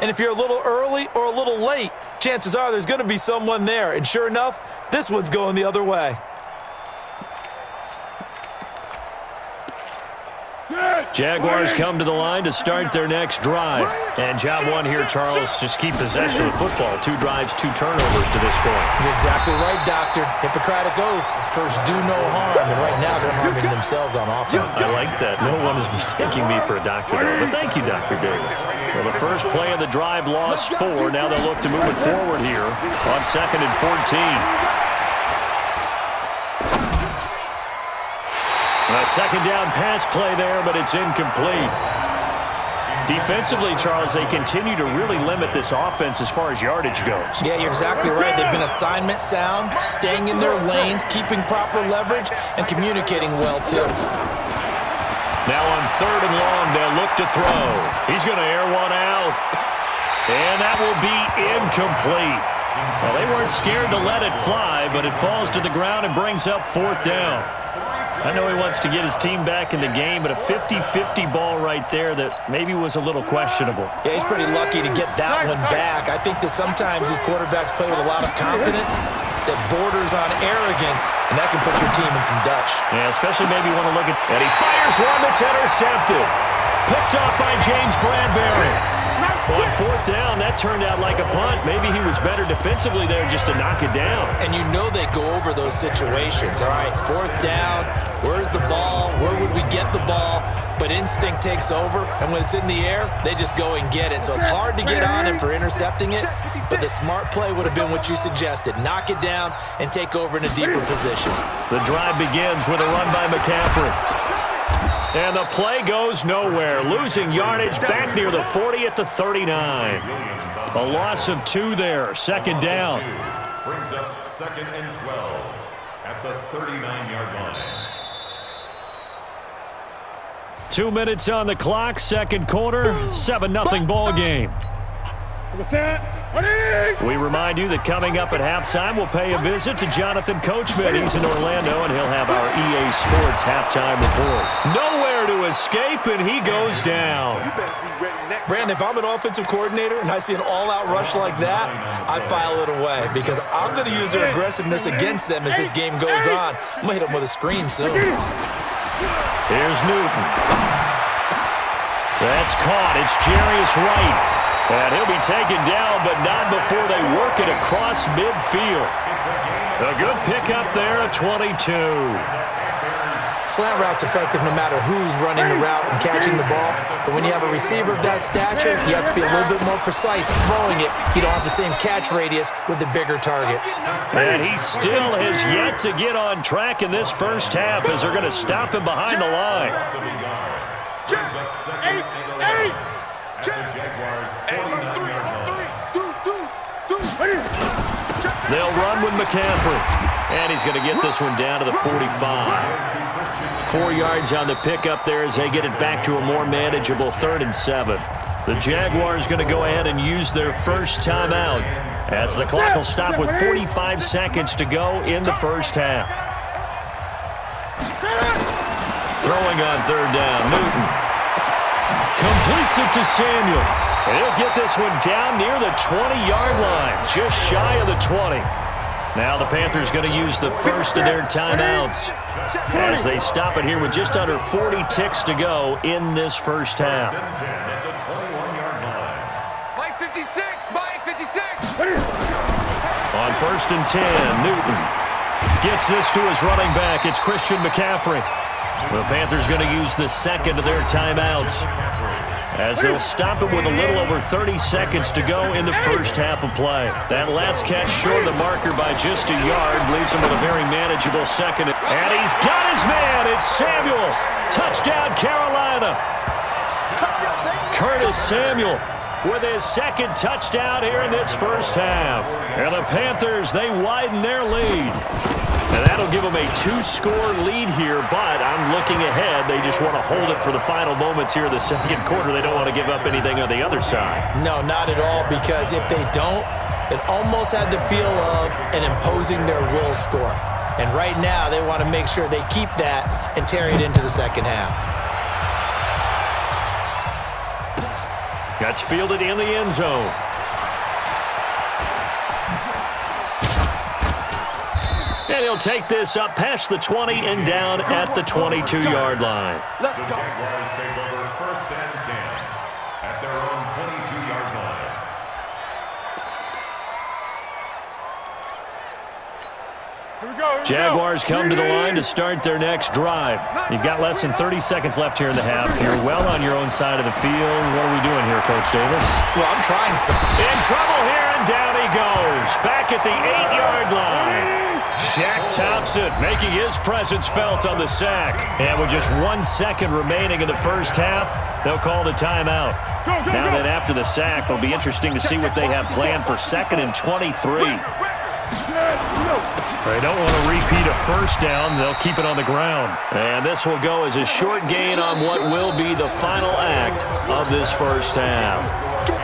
And if you're a little early or a little late, chances are there's going to be someone there. And sure enough, this one's going the other way. Jaguars come to the line to start their next drive. And job one here, Charles, just keep possession of the football. 2 drives, 2 turnovers to this point. You're exactly right, Doctor. Hippocratic oath. First, do no harm. And right now, they're harming themselves on offense. I like that. No one is mistaking me for a doctor, though. But thank you, Dr. Davis. Well, the first play of the drive lost 4. Now they'll look to move it forward here on 2nd and 14. A second down pass play there, but it's incomplete. Defensively, Charles, they continue to really limit this offense as far as yardage goes. Yeah, you're exactly right. They've been assignment sound, staying in their lanes, keeping proper leverage, and communicating well, too. Now on 3rd and long, they'll look to throw. He's going to air one out, and that will be incomplete. Well, they weren't scared to let it fly, but it falls to the ground and brings up 4th down. I know he wants to get his team back in the game, but a 50-50 ball right there that maybe was a little questionable. Yeah, he's pretty lucky to get that one back. I think that sometimes these quarterbacks play with a lot of confidence that borders on arrogance, and that can put your team in some Dutch. Yeah, especially maybe want to look at... And he fires one that's intercepted. Picked off by James Bradbury. On 4th down, that turned out like a punt. Maybe he was better defensively there just to knock it down. And you know they go over those situations. All right, 4th down, where's the ball? Where would we get the ball? But instinct takes over, and when it's in the air, they just go and get it. So it's hard to get on him for intercepting it, but the smart play would have been what you suggested. Knock it down and take over in a deeper position. The drive begins with a run by McCaffrey. And the play goes nowhere. Losing yardage back near the 40 at the 39. A loss of 2 there. 2nd down. Brings up 2nd and 12 at the 39-yard line. 2 minutes on the clock. 2nd quarter. 7-0 ball game. We remind you that coming up at halftime, we'll pay a visit to Jonathan Coachman. He's in Orlando, and he'll have our EA Sports halftime report. Nowhere to escape, and he goes down. Brandon, if I'm an offensive coordinator and I see an all-out rush like that, I file it away because I'm going to use their aggressiveness against them as this game goes on. I'm going to hit them with a screen soon. Here's Newton. That's caught. It's Jarius Wright. And he'll be taken down, but not before they work it across midfield. A good pickup there at 22. Slant route's effective no matter who's running the route and catching the ball. But when you have a receiver of that stature, you have to be a little bit more precise throwing it. You don't have the same catch radius with the bigger targets. And he still has yet to get on track in this first half as they're going to stop him behind the line. They'll run with McCaffrey. And he's going to get this one down to the 45. 4 yards on the pickup there as they get it back to a more manageable 3rd and 7. The Jaguars going to go ahead and use their first timeout as the clock will stop with 45 seconds to go in the first half. Throwing on 3rd down, Newton. Completes it to Samuel. And he'll get this one down near the 20-yard line, just shy of the 20. Now the Panthers going to use the first of their timeouts as they stop it here with just under 40 ticks to go in this first half. Mike 56, Mike 56. On 1st and 10, Newton gets this to his running back. It's Christian McCaffrey. The Panthers going to use the second of their timeouts as they'll stop it with a little over 30 seconds to go in the first half of play. That last catch short of the marker by just a yard leaves him with a very manageable second. And he's got his man. It's Samuel. Touchdown, Carolina. Curtis Samuel with his second touchdown here in this first half. And the Panthers, they widen their lead. And that'll give them a 2-score lead here, but I'm looking ahead. They just want to hold it for the final moments here in the second quarter. They don't want to give up anything on the other side. No, not at all, because if they don't, it almost had the feel of an imposing their will score. And right now, they want to make sure they keep that and carry it into the second half. That's fielded in the end zone. And he'll take this up past the 20 and down at the 22-yard line. The Jaguars take over 1st and 10 at their own 22-yard line. Jaguars come to the line to start their next drive. You've got less than 30 seconds left here in the half. You're well on your own side of the field. What are we doing here, Coach Davis? Well, I'm trying something. In trouble here, and down he goes. Back at the 8-yard line. Shaq Thompson making his presence felt on the sack. And with just 1 second remaining in the first half, they'll call the timeout. Now that after the sack, it'll be interesting to see what they have planned for 2nd and 23. They don't want to repeat a first down. They'll keep it on the ground. And this will go as a short gain on what will be the final act of this first half.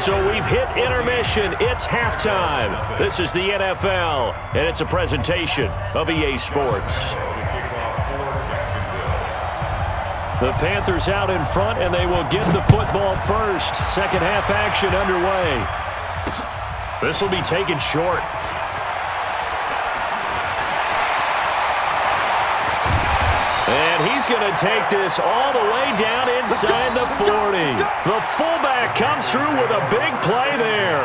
So we've hit intermission. It's halftime. This is the NFL, and it's a presentation of EA Sports. The Panthers out in front, and they will get the football first. Second half action underway. This will be taken short. And he's going to take this all the way down inside the 40. The fullback comes through with a big play there.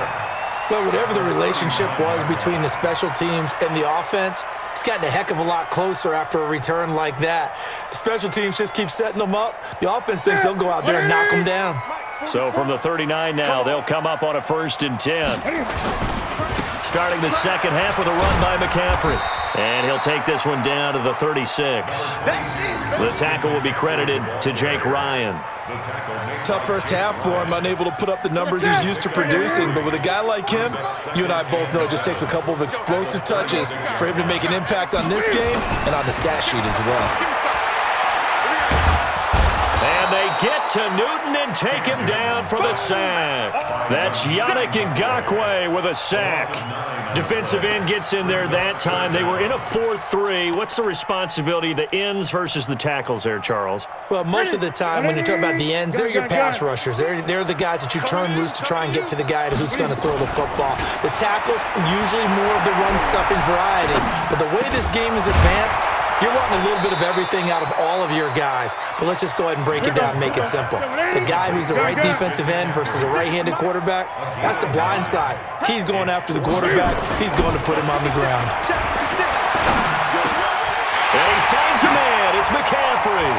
Well, whatever the relationship was between the special teams and the offense, it's gotten a heck of a lot closer after a return like that. The special teams just keep setting them up. The offense thinks they'll go out there and knock them down. So from the 39 now, they'll come up on a 1st and 10. Starting the second half with a run by McCaffrey. And he'll take this one down to the 36. The tackle will be credited to Jake Ryan. Tough first half for him, unable to put up the numbers he's used to producing. But with a guy like him, you and I both know it just takes a couple of explosive touches for him to make an impact on this game and on the stat sheet as well. And they get to Newton and take him down for the sack. That's Yannick Ngakoue with a sack. Defensive end gets in there that time. They were in a 4-3. What's the responsibility of the ends versus the tackles there, Charles? Well, most of the time when you talk about the ends, they're your pass rushers. They're the guys that you turn loose to try and get to the guy who's going to throw the football. The tackles, usually more of the run-stuffing variety. But the way this game is advanced, you're wanting a little bit of everything out of all of your guys. But let's just go ahead and break it down and make it simple. The guy who's the right defensive end versus a right-handed quarterback, that's the blind side. He's going after the quarterback. He's going to put him on the ground. And he finds a man. It's McCaffrey.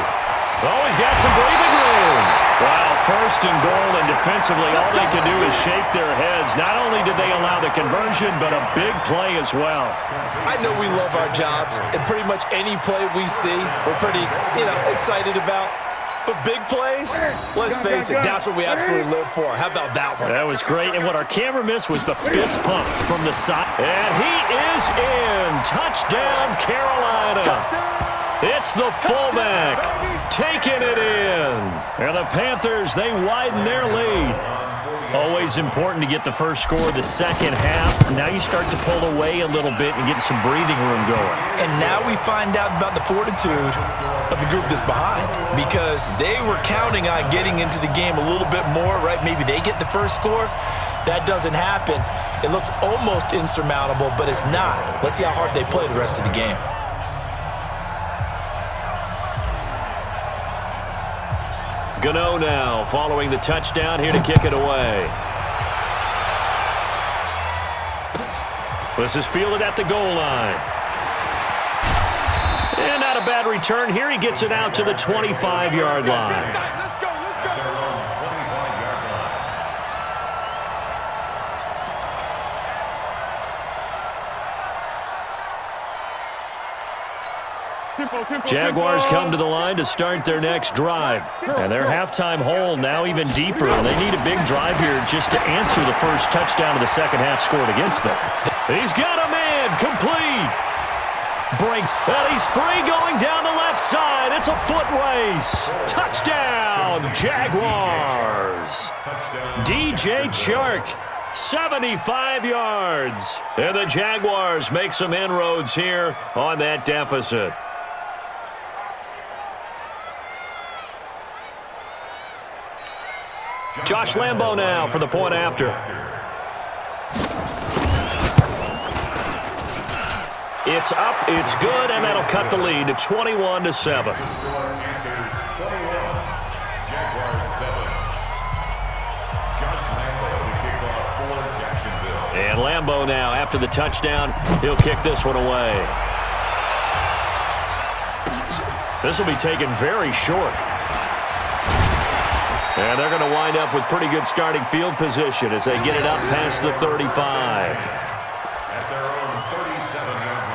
Oh, he's got some breathing room. Wow, 1st and goal, and defensively all they can do is shake their heads. Not only did they allow the conversion, but a big play as well. I know we love our jobs, and pretty much any play we see, we're pretty, excited about. But big plays, let's face it, that's what we absolutely live for. How about that one? That was great, and what our camera missed was the fist pump from the side. And he is in. Touchdown, Carolina. It's the fullback taking it in. And the Panthers, they widen their lead. Always important to get the first score of the second half. Now you start to pull away a little bit and get some breathing room going. And now we find out about the fortitude of the group that's behind, because they were counting on getting into the game a little bit more, right? Maybe they get the first score. That doesn't happen. It looks almost insurmountable, but it's not. Let's see how hard they play the rest of the game. Gano now following the touchdown here to kick it away. This is fielded at the goal line. And not a bad return here. He gets it out to the 25-yard line. Jaguars come to the line to start their next drive. And their halftime hole now even deeper. And they need a big drive here just to answer the first touchdown of the second half scored against them. He's got a man complete. Breaks, and he's free going down the left side. It's a foot race. Touchdown, Jaguars. DJ Chark, 75 yards. And the Jaguars make some inroads here on that deficit. Josh Lambo now for the point after. It's up, it's good, and that'll cut the lead to 21-7. And Lambo now, after the touchdown, he'll kick this one away. This will be taken very short. And they're going to wind up with pretty good starting field position as they get it up past the 35. At their own 37-yard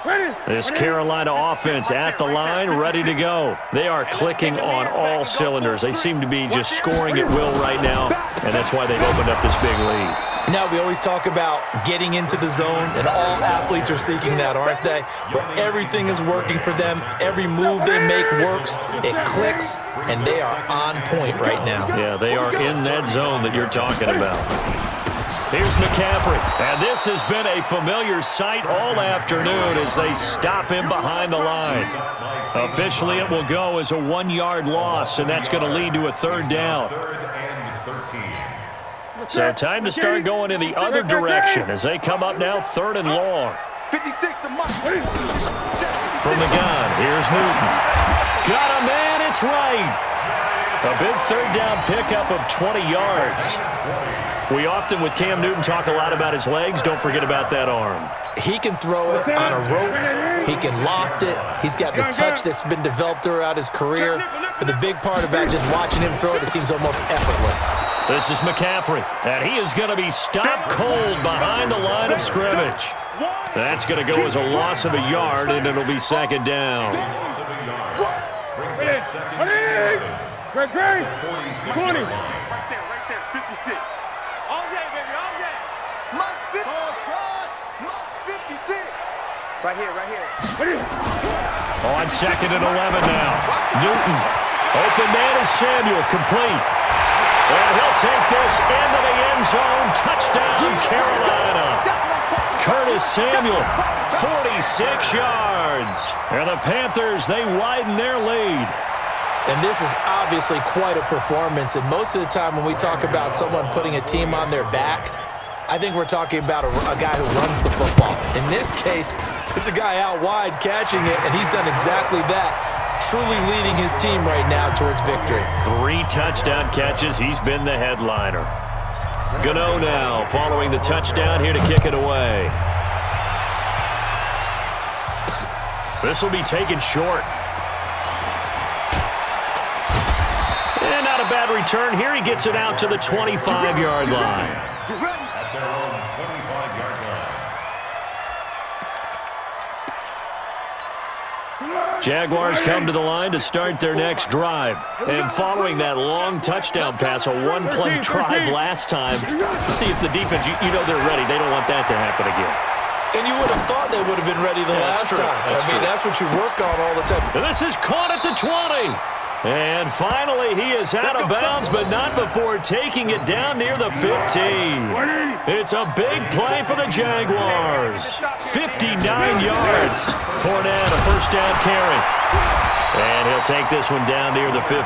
line. This Carolina offense at the line, ready to go. They are clicking on all cylinders. They seem to be just scoring at will right now, and that's why they've opened up this big lead. Now, we always talk about getting into the zone, and all athletes are seeking that, aren't they? Where everything is working for them, every move they make works, it clicks, and they are on point right now. Yeah, they are in that zone that you're talking about. Here's McCaffrey, and this has been a familiar sight all afternoon as they stop him behind the line. Officially, it will go as a 1-yard loss, and that's going to lead to a third down. So time to start going in the other direction as they come up now 3rd and long. From the gun, here's Newton. Got a man, it's right. A big 3rd down pickup of 20 yards. We often, with Cam Newton, talk a lot about his legs. Don't forget about that arm. He can throw it on a rope. He can loft it. He's got the touch that's been developed throughout his career. But the big part about just watching him throw it, it seems almost effortless. This is McCaffrey, and he is going to be stopped cold behind the line of scrimmage. That's going to go as a loss of a yard, and it'll be 2nd down. Great, 20. Right there, 56. All day, baby, all day. Mark 50. Mark 56. Right here. On 2nd and 11 now. Newton. Open man is Samuel, complete. And he'll take this into the end zone. Touchdown, Carolina. Curtis Samuel, 46 yards. And the Panthers, they widen their lead. And this is obviously quite a performance. And most of the time when we talk about someone putting a team on their back, I think we're talking about a guy who runs the football. In this case, it's a guy out wide catching it, and he's done exactly that, truly leading his team right now towards victory. 3 touchdown catches. He's been the headliner. Gano now following the touchdown here to kick it away. This will be taken short. And not a bad return here. He gets it out to the 25-yard line. At their own 25-yard line. Jaguars come to the line to start their next drive. And following that long touchdown pass, a 1-play drive last time, see if the defense, you know they're ready. They don't want that to happen again. And you would have thought they would have been ready the last time. That's what you work on all the time. And this is caught at the 20. And finally, he is out of bounds, but not before taking it down near the 15. It's a big play for the Jaguars. 59 yards. Fournette, a 1st down carry. And he'll take this one down near the 15.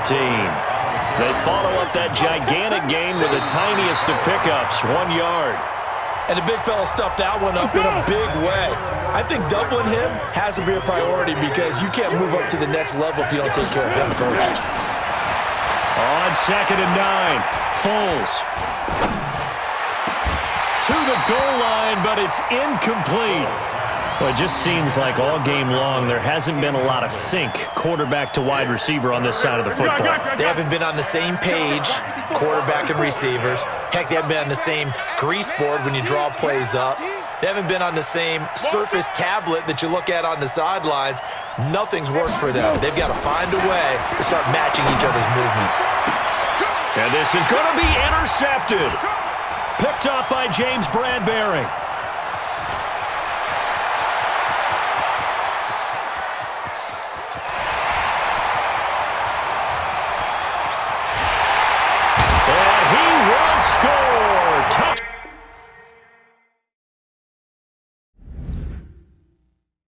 They follow up that gigantic gain with the tiniest of pickups, 1 yard. And the big fella stuffed that one up in a big way. I think doubling him has to be a priority because you can't move up to the next level if you don't take care of him first. On 2nd and 9, Foles. To the goal line, but it's incomplete. Well, it just seems like all game long there hasn't been a lot of sync quarterback to wide receiver on this side of the football. They haven't been on the same page, quarterback and receivers. Heck, they haven't been on the same grease board when you draw plays up. They haven't been on the same surface tablet that you look at on the sidelines. Nothing's worked for them. They've got to find a way to start matching each other's movements. And this is going to be intercepted. Picked up by James Bradbury.